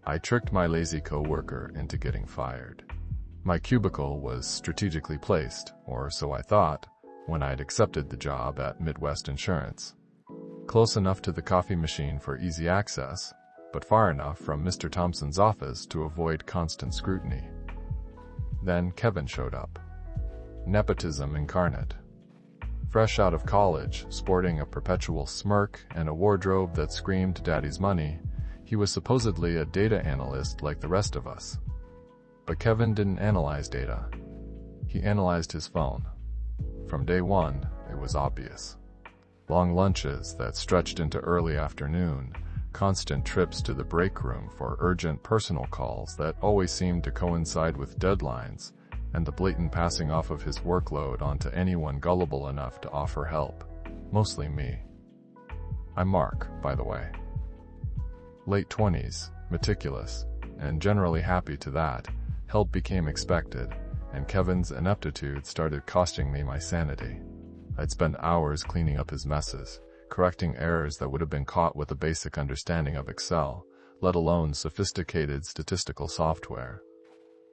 I tricked my lazy coworker into getting fired. My cubicle was strategically placed, or so I thought, when I'd accepted the job at Midwest Insurance. Close enough to the coffee machine for easy access, but far enough from Mr. Thompson's office to avoid constant scrutiny. Then Kevin showed up. Nepotism incarnate. Fresh out of college, sporting a perpetual smirk and a wardrobe that screamed daddy's money, he was supposedly a data analyst like the rest of us. But Kevin didn't analyze data. He analyzed his phone. From day one, it was obvious. Long lunches that stretched into early afternoon, constant trips to the break room for urgent personal calls that always seemed to coincide with deadlines, and the blatant passing off of his workload onto anyone gullible enough to offer help. Mostly me. I'm Mark, by the way. Late 20s, meticulous, and generally happy to that. Help became expected, and Kevin's ineptitude started costing me my sanity. I'd spend hours cleaning up his messes, correcting errors that would have been caught with a basic understanding of Excel, let alone sophisticated statistical software.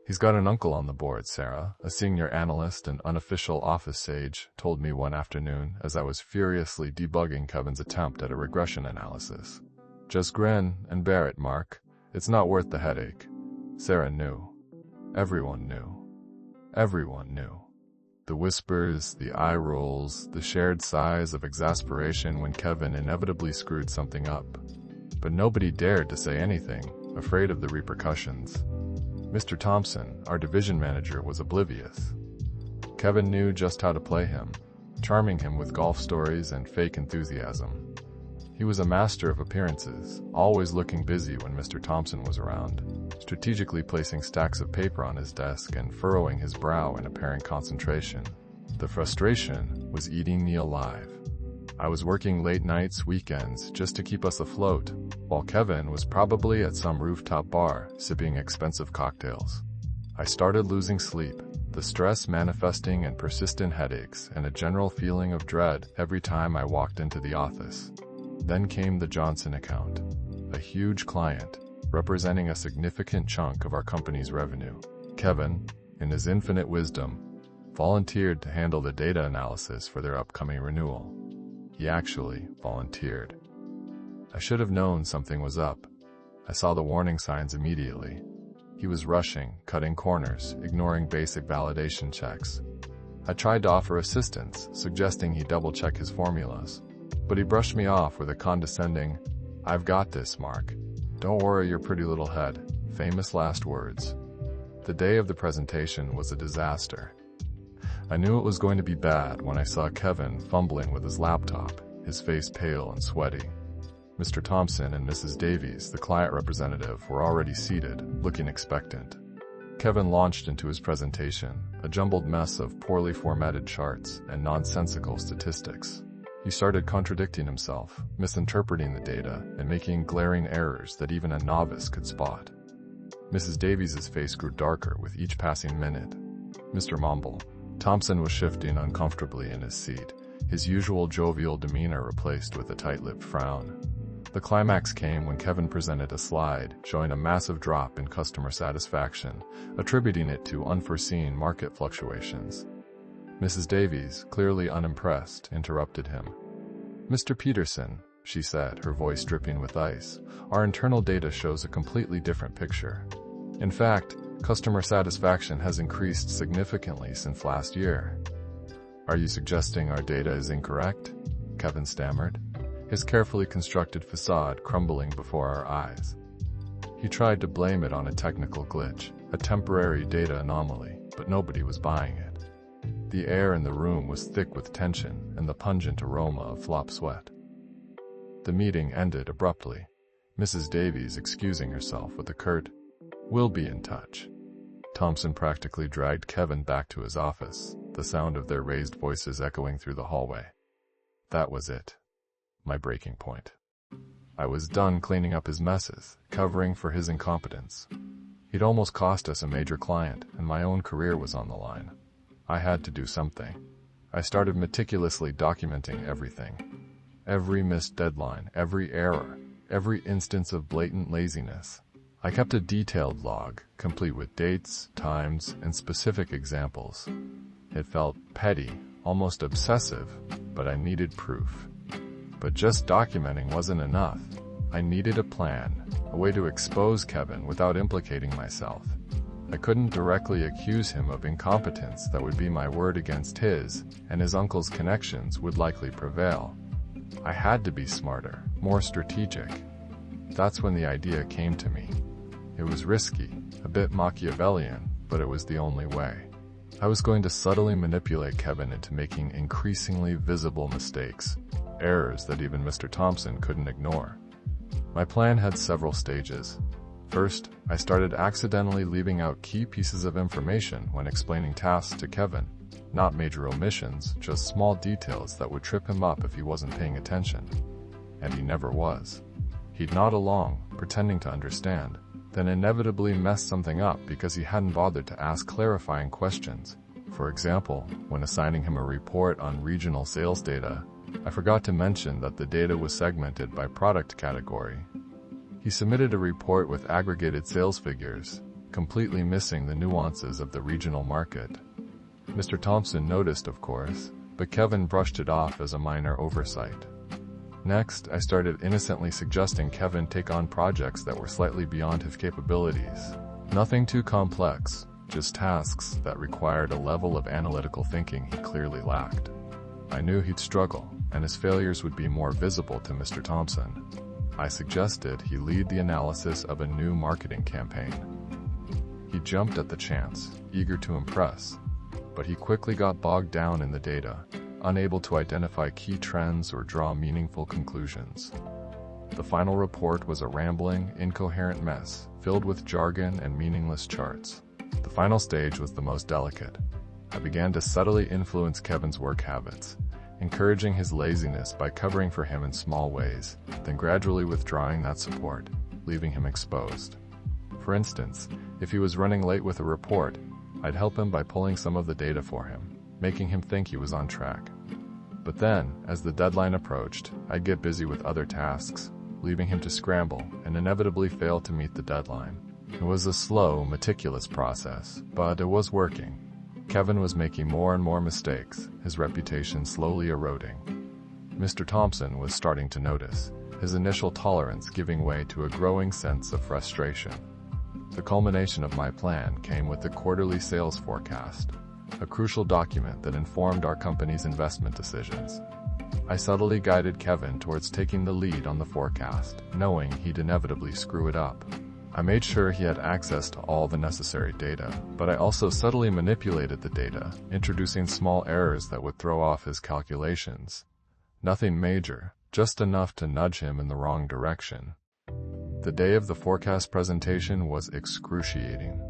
He's got an uncle on the board, Sarah, a senior analyst and unofficial office sage, told me one afternoon as I was furiously debugging Kevin's attempt at a regression analysis. Just grin and bear it, Mark. It's not worth the headache. Sarah knew. Everyone knew. Everyone knew. The whispers, the eye rolls, the shared sighs of exasperation when Kevin inevitably screwed something up. But nobody dared to say anything, afraid of the repercussions. Mr. Thompson, our division manager, was oblivious. Kevin knew just how to play him, charming him with golf stories and fake enthusiasm. He was a master of appearances, always looking busy when Mr. Thompson was around, strategically placing stacks of paper on his desk and furrowing his brow in apparent concentration. The frustration was eating me alive. I was working late nights, weekends, just to keep us afloat, while Kevin was probably at some rooftop bar, sipping expensive cocktails. I started losing sleep, the stress manifesting in persistent headaches and a general feeling of dread every time I walked into the office. Then came the Johnson account, a huge client, representing a significant chunk of our company's revenue. Kevin, in his infinite wisdom, volunteered to handle the data analysis for their upcoming renewal. He actually volunteered. I should have known something was up. I saw the warning signs immediately. He was rushing, cutting corners, ignoring basic validation checks. I tried to offer assistance, suggesting he double-check his formulas. But he brushed me off with a condescending, "I've got this, Mark. Don't worry your pretty little head." Famous last words. The day of the presentation was a disaster. I knew it was going to be bad when I saw Kevin fumbling with his laptop, his face pale and sweaty. Mr. Thompson and Mrs. Davies, the client representative, were already seated, looking expectant. Kevin launched into his presentation, a jumbled mess of poorly formatted charts and nonsensical statistics. He started contradicting himself, misinterpreting the data, and making glaring errors that even a novice could spot. Mrs. Davies' face grew darker with each passing minute. Mr. Mumble. Thompson was shifting uncomfortably in his seat, his usual jovial demeanor replaced with a tight-lipped frown. The climax came when Kevin presented a slide showing a massive drop in customer satisfaction, attributing it to unforeseen market fluctuations. Mrs. Davies, clearly unimpressed, interrupted him. "Mr. Peterson," she said, her voice dripping with ice, "our internal data shows a completely different picture. In fact, customer satisfaction has increased significantly since last year." "Are you suggesting our data is incorrect?" Kevin stammered, his carefully constructed facade crumbling before our eyes. He tried to blame it on a technical glitch, a temporary data anomaly, but nobody was buying it. The air in the room was thick with tension and the pungent aroma of flop sweat. The meeting ended abruptly, Mrs. Davies excusing herself with a curt, "We'll be in touch." Thompson practically dragged Kevin back to his office, the sound of their raised voices echoing through the hallway. That was it. My breaking point. I was done cleaning up his messes, covering for his incompetence. He'd almost cost us a major client, and my own career was on the line. I had to do something. I started meticulously documenting everything. Every missed deadline, every error, every instance of blatant laziness. I kept a detailed log, complete with dates, times, and specific examples. It felt petty, almost obsessive, but I needed proof. But just documenting wasn't enough. I needed a plan, a way to expose Kevin without implicating myself. I couldn't directly accuse him of incompetence. That would be my word against his, and his uncle's connections would likely prevail. I had to be smarter, more strategic. That's when the idea came to me. It was risky, a bit Machiavellian, but it was the only way. I was going to subtly manipulate Kevin into making increasingly visible mistakes, errors that even Mr. Thompson couldn't ignore. My plan had several stages. First, I started accidentally leaving out key pieces of information when explaining tasks to Kevin. Not major omissions, just small details that would trip him up if he wasn't paying attention. And he never was. He'd nod along, pretending to understand, then inevitably mess something up because he hadn't bothered to ask clarifying questions. For example, when assigning him a report on regional sales data, I forgot to mention that the data was segmented by product category. He submitted a report with aggregated sales figures, completely missing the nuances of the regional market. Mr. Thompson noticed, of course, but Kevin brushed it off as a minor oversight. Next, I started innocently suggesting Kevin take on projects that were slightly beyond his capabilities. Nothing too complex, just tasks that required a level of analytical thinking he clearly lacked. I knew he'd struggle, and his failures would be more visible to Mr. Thompson. I suggested he lead the analysis of a new marketing campaign. He jumped at the chance, eager to impress, but he quickly got bogged down in the data, unable to identify key trends or draw meaningful conclusions. The final report was a rambling, incoherent mess, filled with jargon and meaningless charts. The final stage was the most delicate. I began to subtly influence Kevin's work habits, encouraging his laziness by covering for him in small ways, then gradually withdrawing that support, leaving him exposed. For instance, if he was running late with a report, I'd help him by pulling some of the data for him, making him think he was on track. But then, as the deadline approached, I'd get busy with other tasks, leaving him to scramble and inevitably fail to meet the deadline. It was a slow, meticulous process, but it was working. Kevin was making more and more mistakes, his reputation slowly eroding. Mr. Thompson was starting to notice, his initial tolerance giving way to a growing sense of frustration. The culmination of my plan came with the quarterly sales forecast, a crucial document that informed our company's investment decisions. I subtly guided Kevin towards taking the lead on the forecast, knowing he'd inevitably screw it up. I made sure he had access to all the necessary data, but I also subtly manipulated the data, introducing small errors that would throw off his calculations. Nothing major, just enough to nudge him in the wrong direction. The day of the forecast presentation was excruciating.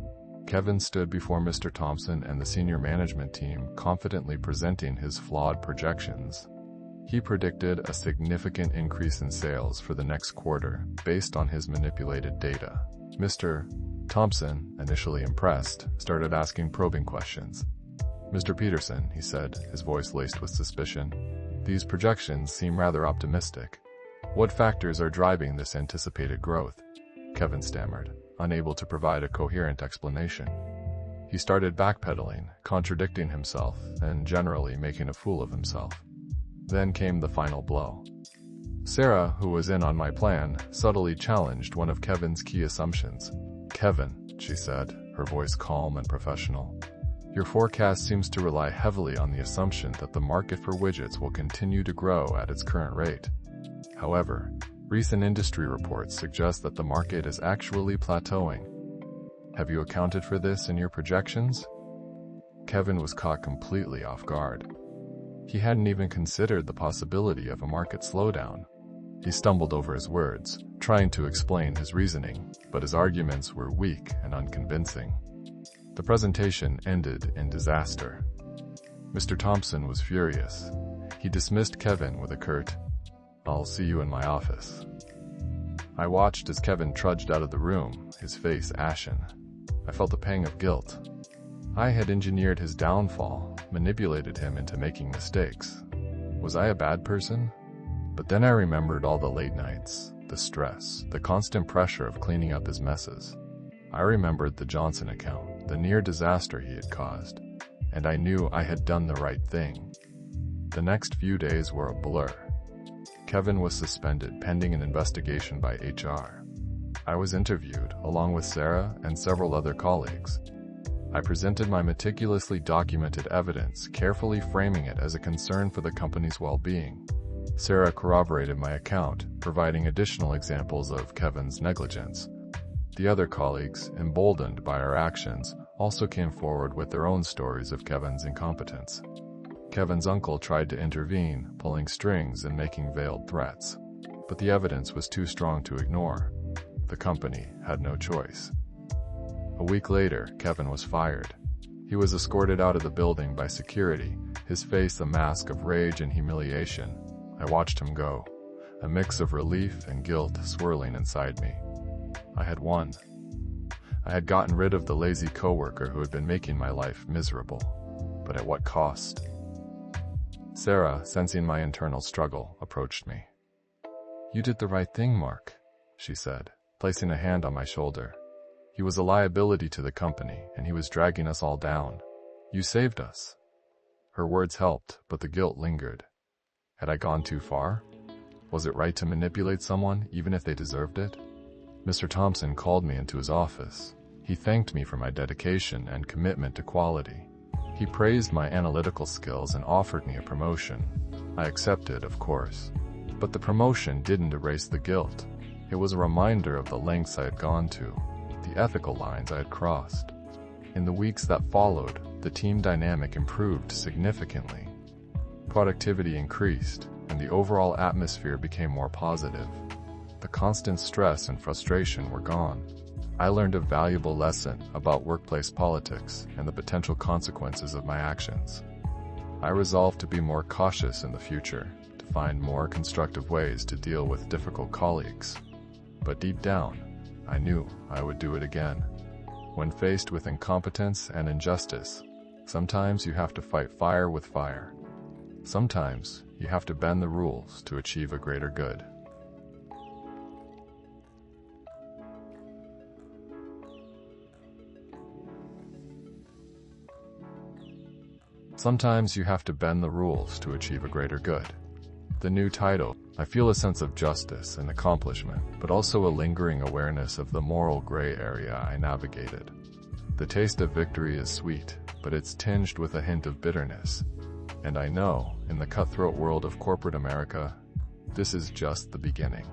Kevin stood before Mr. Thompson and the senior management team, confidently presenting his flawed projections. He predicted a significant increase in sales for the next quarter, based on his manipulated data. Mr. Thompson, initially impressed, started asking probing questions. "Mr. Peterson," he said, his voice laced with suspicion, "these projections seem rather optimistic. What factors are driving this anticipated growth?" Kevin stammered, unable to provide a coherent explanation. He started backpedaling, contradicting himself, and generally making a fool of himself. Then came the final blow. Sarah, who was in on my plan, subtly challenged one of Kevin's key assumptions. "Kevin," she said, her voice calm and professional, "your forecast seems to rely heavily on the assumption that the market for widgets will continue to grow at its current rate. However, recent industry reports suggest that the market is actually plateauing. Have you accounted for this in your projections?" Kevin was caught completely off guard. He hadn't even considered the possibility of a market slowdown. He stumbled over his words, trying to explain his reasoning, but his arguments were weak and unconvincing. The presentation ended in disaster. Mr. Thompson was furious. He dismissed Kevin with a curt, "I'll see you in my office." I watched as Kevin trudged out of the room, his face ashen. I felt a pang of guilt. I had engineered his downfall, manipulated him into making mistakes. Was I a bad person? But then I remembered all the late nights, the stress, the constant pressure of cleaning up his messes. I remembered the Johnson account, the near disaster he had caused, and I knew I had done the right thing. The next few days were a blur. Kevin was suspended pending an investigation by HR. I was interviewed, along with Sarah and several other colleagues. I presented my meticulously documented evidence, carefully framing it as a concern for the company's well-being. Sarah corroborated my account, providing additional examples of Kevin's negligence. The other colleagues, emboldened by our actions, also came forward with their own stories of Kevin's incompetence. Kevin's uncle tried to intervene, pulling strings and making veiled threats. But the evidence was too strong to ignore. The company had no choice. A week later, Kevin was fired. He was escorted out of the building by security, his face a mask of rage and humiliation. I watched him go, a mix of relief and guilt swirling inside me. I had won. I had gotten rid of the lazy coworker who had been making my life miserable. But at what cost? Sarah, sensing my internal struggle, approached me. "You did the right thing, Mark," she said, placing a hand on my shoulder. "He was a liability to the company, and he was dragging us all down. You saved us." Her words helped, but the guilt lingered. Had I gone too far? Was it right to manipulate someone, even if they deserved it? Mr. Thompson called me into his office. He thanked me for my dedication and commitment to quality. He praised my analytical skills and offered me a promotion. I accepted, of course. But the promotion didn't erase the guilt. It was a reminder of the lengths I had gone to, the ethical lines I had crossed. In the weeks that followed, the team dynamic improved significantly. Productivity increased, and the overall atmosphere became more positive. The constant stress and frustration were gone. I learned a valuable lesson about workplace politics and the potential consequences of my actions. I resolved to be more cautious in the future, to find more constructive ways to deal with difficult colleagues. But deep down, I knew I would do it again. When faced with incompetence and injustice, sometimes you have to fight fire with fire. Sometimes you have to bend the rules to achieve a greater good. Sometimes you have to bend the rules to achieve a greater good. The new title, I feel a sense of justice and accomplishment, but also a lingering awareness of the moral gray area I navigated. The taste of victory is sweet, but it's tinged with a hint of bitterness. And I know, in the cutthroat world of corporate America, this is just the beginning.